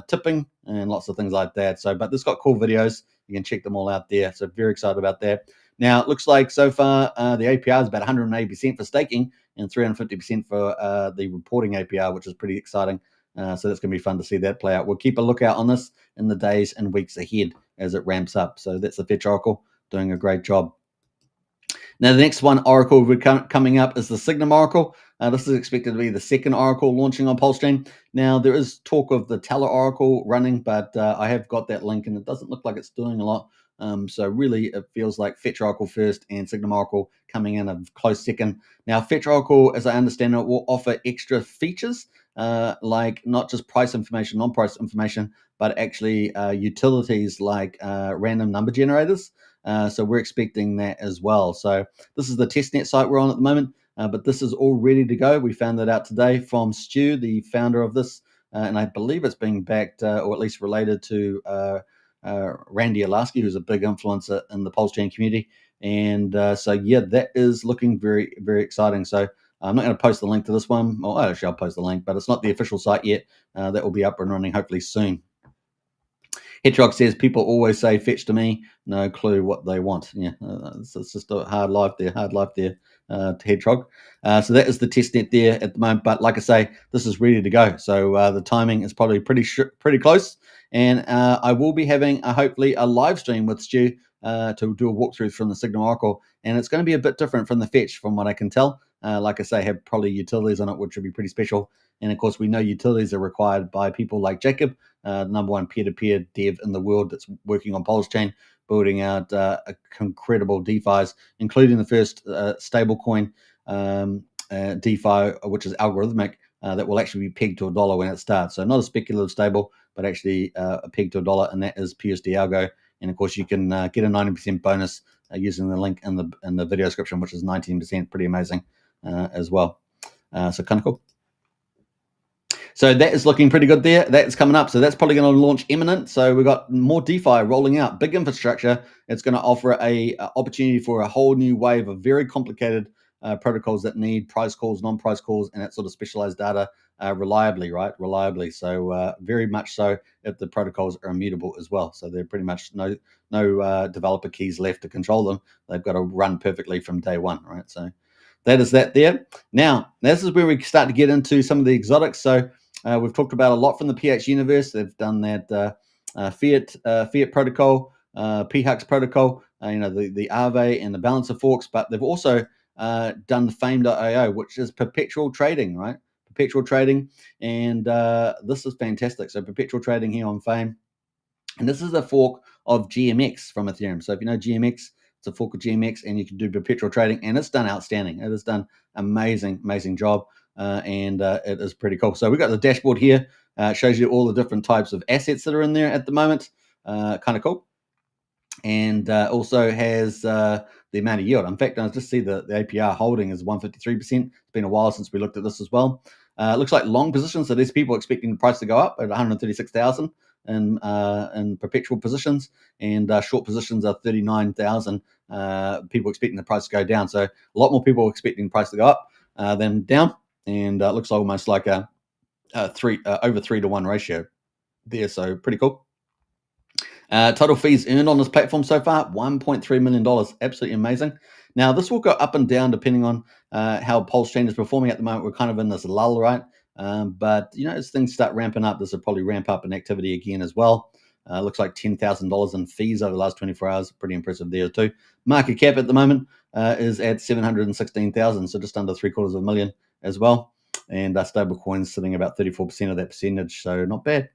tipping, and lots of things like that. So, but it's got cool videos. You can check them all out there. So very excited about that. Now, it looks like so far the APR is about 180% for staking and 350% for the reporting APR, which is pretty exciting. So that's going to be fun to see that play out. We'll keep a lookout on this in the days and weeks ahead as it ramps up. So that's the Fetch Oracle doing a great job. Now, the next one, Oracle, coming up is the Signum Oracle. This is expected to be the second Oracle launching on Pulsechain. Now, there is talk of the Teller Oracle running, but I have got that link, and it doesn't look like it's doing a lot. So really, it feels like Fetch Oracle first and Signum Oracle coming in a close second. Now, Fetch Oracle, as I understand it, will offer extra features, like not just price information, non-price information, but actually utilities like random number generators. So we're expecting that as well. So this is the testnet site we're on at the moment, but this is all ready to go. We found that out today from Stu, the founder of this, and I believe it's being backed or at least related to Randy Alaski, who's a big influencer in the Pulsechain community. And so, yeah, that is looking very, very exciting. So I'm not going to post the link to this one. Well, actually, I'll post the link, but it's not the official site yet. That will be up and running hopefully soon. Hedgehog says, people always say fetch to me, no clue what they want. Yeah, it's just a hard life there, Hedgehog. So that is the testnet there at the moment. But like I say, this is ready to go. So the timing is probably pretty close. And I will be having, hopefully, a live stream with Stu to do a walkthrough from the Signum Oracle. And it's going to be a bit different from the fetch, from what I can tell. Like I say, have probably utilities on it, which would be pretty special. And of course, we know utilities are required by people like Jacob, the number one peer-to-peer dev in the world that's working on Pulsechain, building out incredible DeFis, including the first stablecoin DeFi, which is algorithmic, that will actually be pegged to $1 when it starts. So not a speculative stable, but actually a peg to $1, and that is PUSD ALGO. And of course, you can get a 90% bonus using the link in the video description, which is 19%, pretty amazing as well. So kind of cool. So that is looking pretty good there. That's coming up. So that's probably going to launch imminent. So we've got more DeFi rolling out, big infrastructure. It's going to offer a opportunity for a whole new wave of very complicated protocols that need price calls, non-price calls, and that sort of specialized data reliably, right? Reliably. So very much so if the protocols are immutable as well. So they're pretty much no developer keys left to control them. They've got to run perfectly from day one, right? So that is that there. Now, this is where we start to get into some of the exotics. So we've talked about a lot from the PH universe. They've done that Fiat protocol, PHUX protocol, the Aave and the balancer forks, but they've also done the Fame.io, which is perpetual trading, right? Perpetual trading, and this is fantastic. So perpetual trading here on Fame, and this is a fork of GMX from Ethereum. So if you know GMX, it's a fork of GMX, and you can do perpetual trading, and it's done outstanding. It has done amazing job, and it is pretty cool. So we've got the dashboard here. It shows you all the different types of assets that are in there at the moment. Kind of cool. And also has the amount of yield. In fact, I just see the APR holding is 153%. It's been a while since we looked at this as well. It looks like long positions, so there's people expecting the price to go up at 136,000 in perpetual positions, and short positions are 39,000. People expecting the price to go down. So a lot more people expecting the price to go up than down, and it looks almost like a over 3-to-1 ratio there. So pretty cool. Total fees earned on this platform so far, $1.3 million. Absolutely amazing. Now, this will go up and down depending on how Pulsechain is performing at the moment. We're kind of in this lull, right? But, as things start ramping up, this will probably ramp up in activity again as well. Looks like $10,000 in fees over the last 24 hours. Pretty impressive there too. Market cap at the moment is at 716,000, so just under $750,000 as well. And stable coins sitting about 34% of that percentage, so not bad.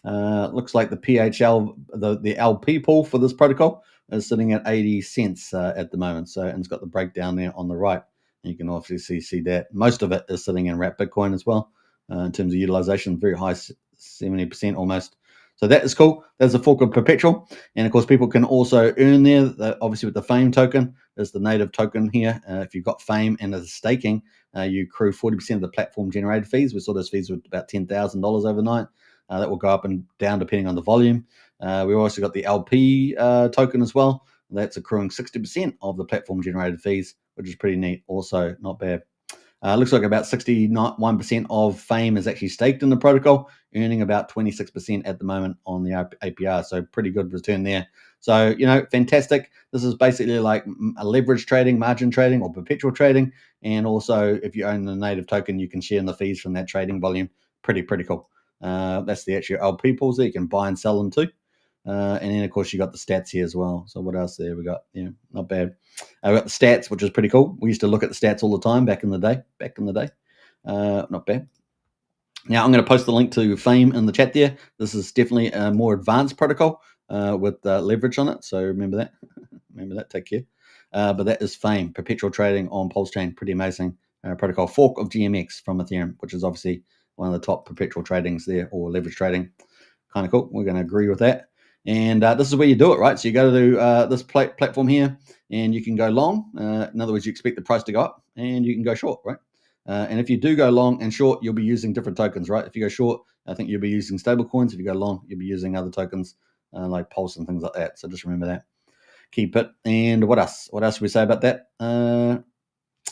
Looks like the PHL, the LP pool for this protocol is sitting at 80 cents at the moment. So, and it's got the breakdown there on the right. And you can obviously see that most of it is sitting in wrapped Bitcoin as well. In terms of utilization, very high, 70% almost. So that is cool. There's a fork of Perpetual. And of course, people can also earn there. Obviously, with the Fame token, there's the native token here. If you've got Fame and there's staking, you accrue 40% of the platform generated fees. We saw those fees were about $10,000 overnight. That will go up and down depending on the volume. We've also got the LP token as well. That's accruing 60% of the platform generated fees, which is pretty neat. Also, not bad. Looks like about 61% of Fame is actually staked in the protocol, earning about 26% at the moment on the APR. So pretty good return there. So, fantastic. This is basically like a leverage trading, margin trading, or perpetual trading. And also, if you own the native token, you can share in the fees from that trading volume. Pretty cool. That's the actual LP pools there. You can buy and sell them too. And then, of course, you got the stats here as well. So what else there we got? Not bad. We got the stats, which is pretty cool. We used to look at the stats all the time back in the day. Not bad. Now, I'm going to post the link to Fame in the chat there. This is definitely a more advanced protocol with leverage on it. So remember that. Remember that. Take care. But that is Fame, perpetual trading on Pulsechain. Pretty amazing protocol. Fork of GMX from Ethereum, which is obviously one of the top perpetual tradings there, or leverage trading. Kind of cool. We're going to agree with that. And this is where you do it, right? So you go to this platform here, and you can go long. In other words, you expect the price to go up, and you can go short, right? And if you do go long and short, you'll be using different tokens, right? If you go short, I think you'll be using stable coins. If you go long, you'll be using other tokens like Pulse and things like that. So just remember that. Keep it. And what else? What else should we say about that?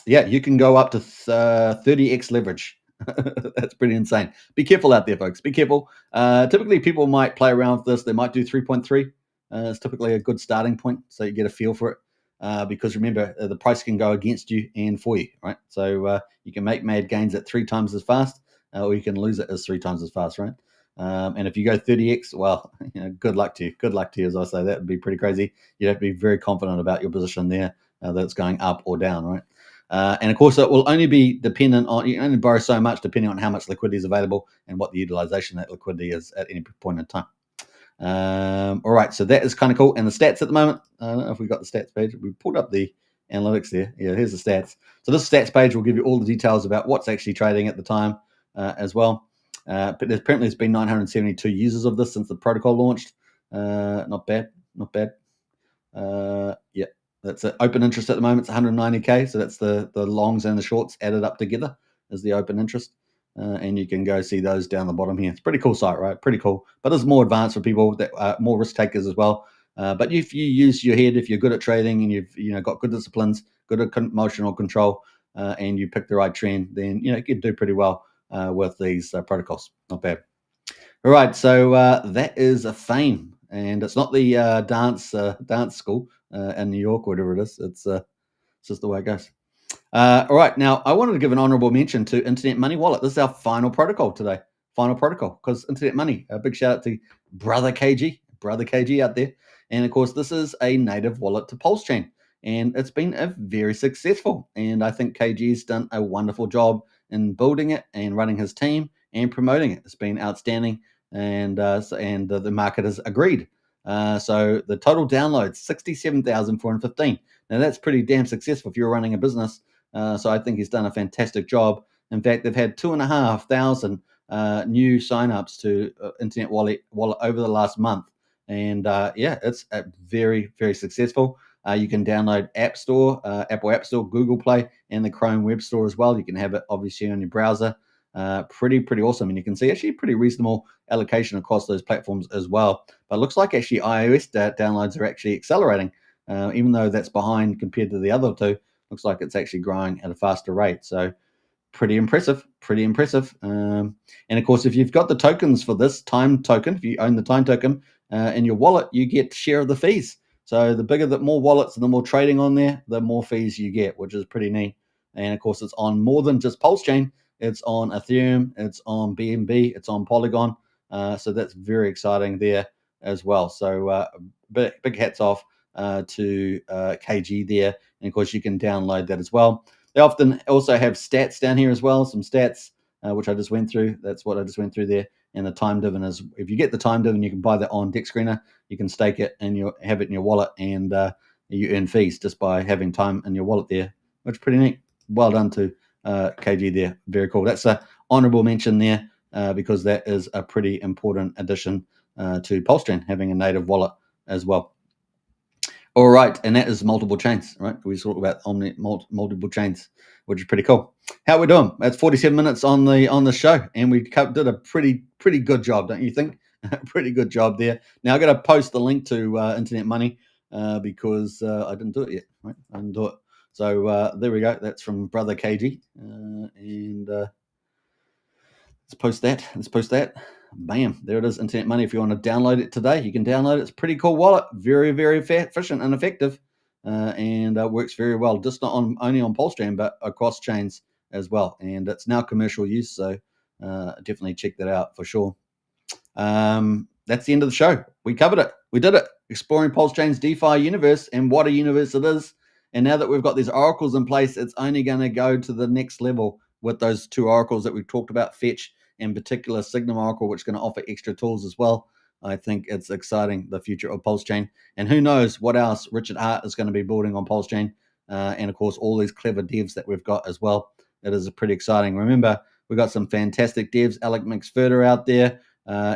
Yeah, you can go up to 30x leverage. That's pretty insane. Be careful out there, folks. Be careful. Typically, people might play around with this. They might do 3.3. It's typically a good starting point, so you get a feel for it. Because remember, the price can go against you and for you, right? So you can make mad gains at 3 times as fast, or you can lose it as 3 times as fast, right? And if you go 30x, well, good luck to you. Good luck to you, as I say. That would be pretty crazy. You'd have to be very confident about your position there, that it's going up or down, right? And of course, it will only be dependent on, you can only borrow so much depending on how much liquidity is available and what the utilization of that liquidity is at any point in time. All right, so that is kind of cool. And the stats at the moment, I don't know if we got the stats page. We pulled up the analytics there. Yeah, here's the stats. So this stats page will give you all the details about what's actually trading at the time as well. But apparently there's been 972 users of this since the protocol launched. Not bad. Yeah. That's an open interest at the moment. It's 190K. So that's the longs and the shorts added up together is the open interest. And you can go see those down the bottom here. It's a pretty cool site, right? Pretty cool. But it's more advanced for people that are more risk takers as well. But if you use your head, if you're good at trading and you've got good good emotional control, and you pick the right trend, then you can do pretty well with these protocols. Not bad. All right, so that is a Fame, and it's not the dance school in New York, whatever it is. It's just the way it goes. All right, now I wanted to give an honorable mention to Internet Money Wallet. This is our final protocol today. Final protocol, because Internet Money. A big shout out to brother KG out there. And of course, this is a native wallet to Pulsechain, and it's been a very successful. And I think KG's done a wonderful job in building it and running his team and promoting it. It's been outstanding, and the market has agreed. So the total downloads 67,415. Now that's pretty damn successful if you're running a business. So I think he's done a fantastic job. In fact, they've had 2,500 new signups to Internet Wallet over the last month, and it's very, very successful. You can download App Store, Apple App Store, Google Play, and the Chrome Web Store as well. You can have it obviously on your browser. Pretty awesome, and you can see actually pretty reasonable allocation across those platforms as well. But it looks like actually iOS downloads are actually accelerating, even though that's behind compared to the other two. Looks like it's actually growing at a faster rate. So pretty impressive. And of course, if you've got the tokens for this time token, if you own the time token in your wallet, you get share of the fees. So the more wallets and the more trading on there, the more fees you get, which is pretty neat. And of course, it's on more than just Pulsechain. It's on Ethereum, it's on BNB, it's on Polygon. So that's very exciting there as well. So big hats off to KG there. And of course, you can download that as well. They often also have stats down here as well, some stats, which I just went through. That's what I just went through there. And the time dividend is, if you get the time dividend, you can buy that on DEX Screener. You can stake it and you have it in your wallet, and you earn fees just by having time in your wallet there, which is pretty neat. Well done to KG there. Very cool. That's an honorable mention there because that is a pretty important addition to Pulsechain, having a native wallet as well. All right, and that is multiple chains, right? We talk about multiple chains, which is pretty cool. How are we doing? That's 47 minutes on the show, and we did a pretty good job, don't you think? Pretty good job there. Now I got to post the link to Internet Money because I didn't do it yet. Right? I didn't do it. So there we go. That's from brother KG, and let's post that. Bam, there it is, Internet Money. If you want to download it today, you can download it. It's a pretty cool wallet, very, very efficient and effective, and works very well, just not only on Pulsechain, but across chains as well. And it's now commercial use, so definitely check that out for sure. That's the end of the show. We covered it. We did it. Exploring Pulsechain's DeFi universe, and what a universe it is. And now that we've got these oracles in place, it's only going to go to the next level with those two oracles that we talked about, Fetch, in particular Signum Oracle, which is going to offer extra tools as well. I think it's exciting, the future of Pulsechain. And who knows what else Richard Hart is going to be building on Pulsechain. And of course, all these clever devs that we've got as well. It is pretty exciting. Remember, we've got some fantastic devs. Alec McSfurter out there.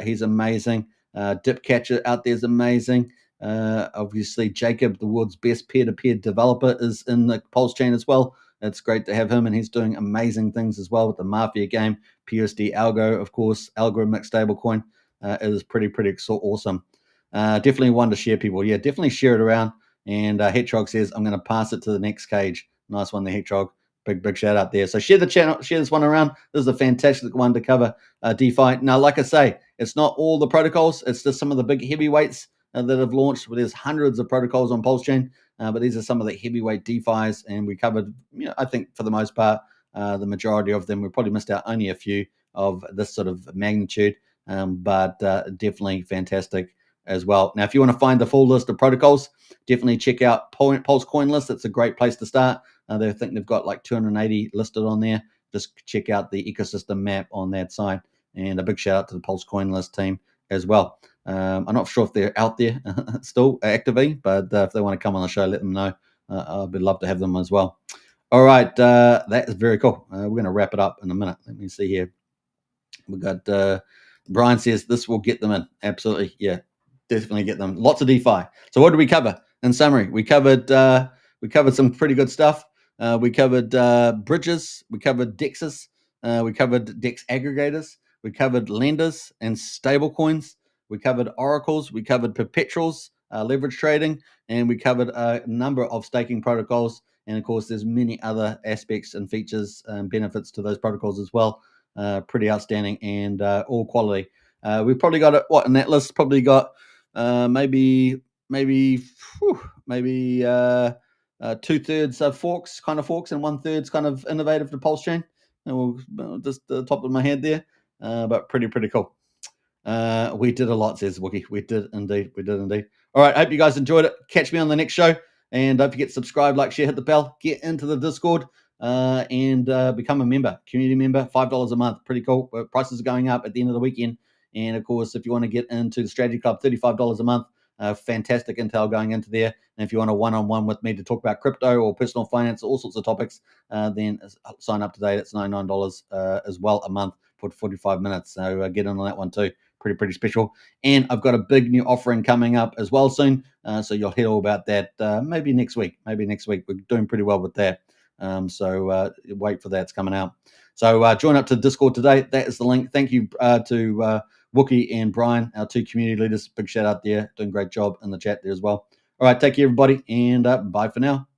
He's amazing. Dipcatcher out there is amazing. Obviously, Jacob, the world's best peer-to-peer developer, is in the Pulsechain as well. It's great to have him, and he's doing amazing things as well with the Mafia game, PUSD ALGO, of course, algorithmic stablecoin. It is pretty awesome. Definitely one to share, people. Yeah, definitely share it around. And Hedgehog says, I'm going to pass it to the next cage. Nice one, the Hedgehog. Big shout out there. So share the channel, share this one around. This is a fantastic one to cover DeFi. Now, like I say, it's not all the protocols. It's just some of the big heavyweights that have launched. There's hundreds of protocols on Pulsechain, but these are some of the heavyweight DeFis, and we covered, I think for the most part, the majority of them. We probably missed out only a few of this sort of magnitude, but definitely fantastic as well. Now, if you want to find the full list of protocols, definitely check out Pulse Coin List. It's a great place to start. They think they've got like 280 listed on there. Just check out the ecosystem map on that site. And a big shout out to the Pulse Coin List team as well. I'm not sure if they're out there still actively, but if they want to come on the show, let them know. I'd love to have them as well. All right, that is very cool. We're going to wrap it up in a minute. Let me see here. We got Brian says this will get them in. Absolutely, yeah, definitely get them. Lots of DeFi. So what did we cover? In summary, we covered some pretty good stuff. We covered bridges. We covered DEXs. We covered DEX aggregators. We covered lenders and stable coins. We covered oracles. We covered perpetuals, leverage trading, and we covered a number of staking protocols And of course, there's many other aspects and features and benefits to those protocols as well. Pretty outstanding and all quality. We've probably got in that list. Probably got maybe 2/3 forks, kind of forks, and 1/3 kind of innovative to Pulsechain. Just the top of my head there, but pretty cool. We did a lot, says Wookie. We did indeed. All right, hope you guys enjoyed it. Catch me on the next show. And don't forget to subscribe, like, share, hit the bell, get into the Discord, and become a member, community member, $5 a month. Pretty cool. Prices are going up at the end of the weekend. And of course, if you want to get into the Strategy Club, $35 a month. Fantastic intel going into there. And if you want a one-on-one with me to talk about crypto or personal finance, all sorts of topics, then sign up today. That's $99 as well a month for 45 minutes. So get in on that one too. Pretty special. And I've got a big new offering coming up as well soon. So you'll hear all about that maybe next week. We're doing pretty well with that. So wait for that. It's coming out. So join up to Discord today. That is the link. Thank you to Wookie and Brian, our two community leaders. Big shout out there. Doing a great job in the chat there as well. All right. Take care, everybody. And bye for now.